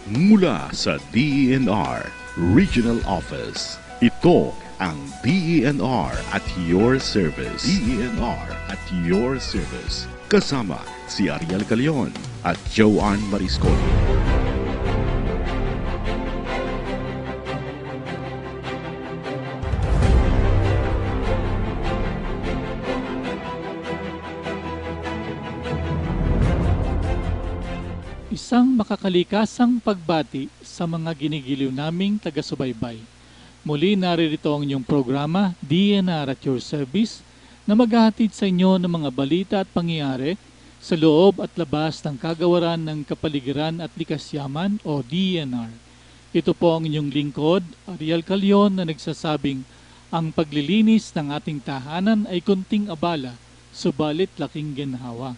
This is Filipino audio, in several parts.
Mula sa DENR Regional Office, ito ang DENR at your service. DENR at your service. Kasama si Ariel Calion at Joanne Mariscoli. Isang makakalikasang pagbati sa mga ginigiliw naming taga-subaybay. Muli naririto ang inyong programa, DENR at Your Service, na maghahatid sa inyo ng mga balita at pangyayari sa loob at labas ng kagawaran ng Kapaligiran at Likasyaman o DENR. Ito po ang inyong lingkod, Ariel Calion, na nagsasabing ang paglilinis ng ating tahanan ay kunting abala, subalit laking ginhawa.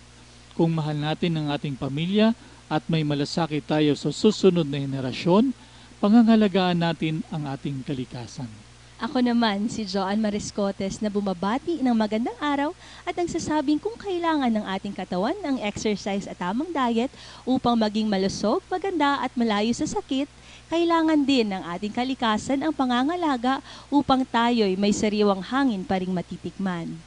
Kung mahal natin ang ating pamilya, at may malasakit tayo sa susunod na henerasyon, pangangalagaan natin ang ating kalikasan. Ako naman si Joanne Mariscotes na bumabati ng magandang araw at nagsasabing kung kailangan ng ating katawan ng exercise at tamang diet upang maging malusog, maganda at malayo sa sakit, kailangan din ng ating kalikasan ang pangangalaga upang tayo'y may sariwang hangin pa ring matitikman.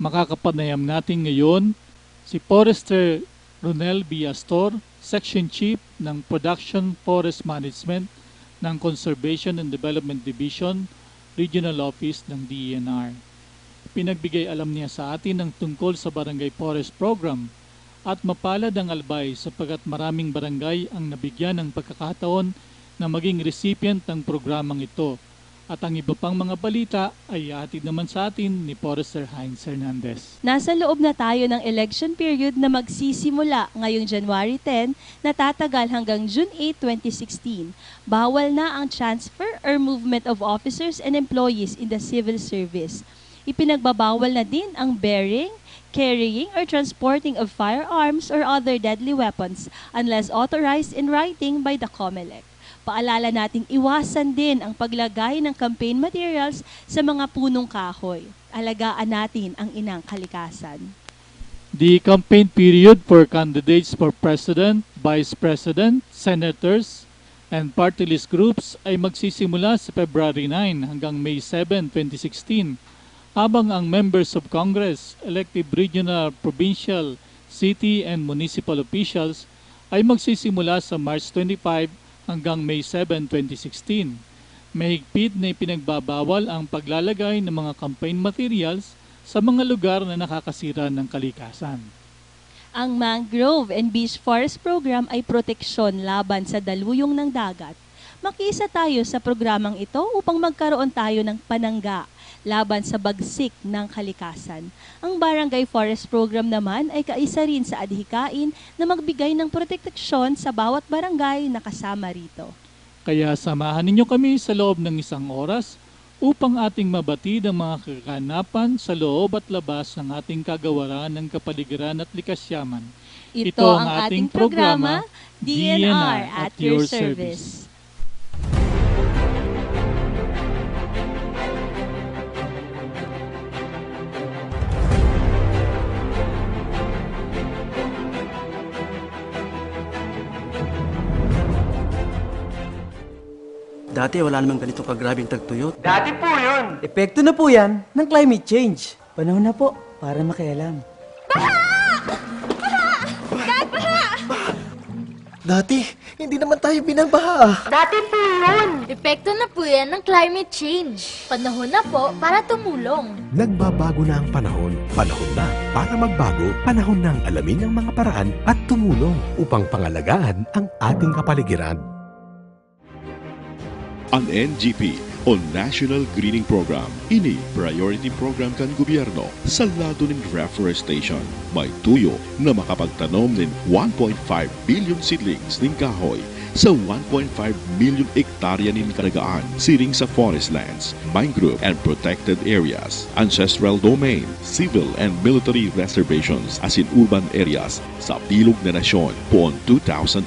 Makakapanayam natin ngayon si Forester Ronel B. Astor, Section Chief ng Production Forest Management ng Conservation and Development Division, Regional Office ng DENR. Pinagbigay alam niya sa atin ang tungkol sa Barangay Forest Program at mapalad ang albay sapagkat maraming barangay ang nabigyan ng pagkakataon na maging recipient ng programang ito. At ang iba pang mga balita ay ihatid naman sa atin ni Forester Heinz Hernandez. Nasa loob na tayo ng election period na magsisimula ngayong January 10 na tatagal hanggang June 8, 2016. Bawal na ang transfer or movement of officers and employees in the civil service. Ipinagbabawal na din ang bearing, carrying, or transporting of firearms or other deadly weapons unless authorized in writing by the COMELEC. Paalala nating iwasan din ang paglagay ng campaign materials sa mga punong kahoy. Alagaan natin ang inang kalikasan. The campaign period for candidates for President, Vice President, Senators, and party list groups ay magsisimula sa February 9 hanggang May 7, 2016, habang ang members of Congress, elective regional, provincial, city, and municipal officials ay magsisimula sa March 25 hanggang May 7, 2016. Mahigpit na ipinagbabawal ang paglalagay ng mga campaign materials sa mga lugar na nakakasira ng kalikasan. Ang Mangrove and Beach Forest Program ay proteksyon laban sa daluyong ng dagat. Makiisa tayo sa programang ito upang magkaroon tayo ng panangga laban sa bagsik ng kalikasan. Ang Barangay Forest Program naman ay kaisa rin sa adhikain na magbigay ng proteksyon sa bawat barangay na kasama rito. Kaya samahan ninyo kami sa loob ng 1 oras upang ating mabatid ang mga kaganapan sa loob at labas ng ating kagawaran ng Kapaligiran at Likasyaman. Ito ang ating programa, DENR at your service. Dati wala namang ganito kagrabing tagtuyot. Dati po yun. Epekto na po yan ng climate change. Panahon na po para makialam. Dati, hindi naman tayo binagbaha. Dati po yun. Epekto na po yan ng climate change. Panahon na po para tumulong. Nagbabago na ang panahon. Panahon na para magbago. Panahon na ang alamin ang mga paraan at tumulong upang pangalagaan ang ating kapaligiran. Ang NGP o National Greening Program. Ini priority program kan gobyerno sa lado ng reforestation. May tuyo na makapagtanom ng 1.5 billion seedlings ng kahoy sa 1.5 million hektarya ng karagaan siring sa forest lands, mangrove and protected areas, ancestral domain, civil and military reservations as in urban areas sa Bilog na Nasyon poon 2011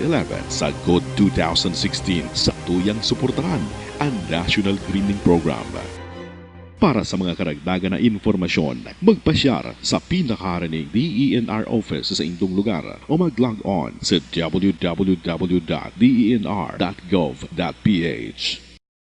sa GOD 2016 sa tuyang suportahan ang National Greening Program. Para sa mga karagdagan na informasyon, magpasyar sa pinakaharaning DENR office sa inyong lugar o mag-log on sa www.denr.gov.ph.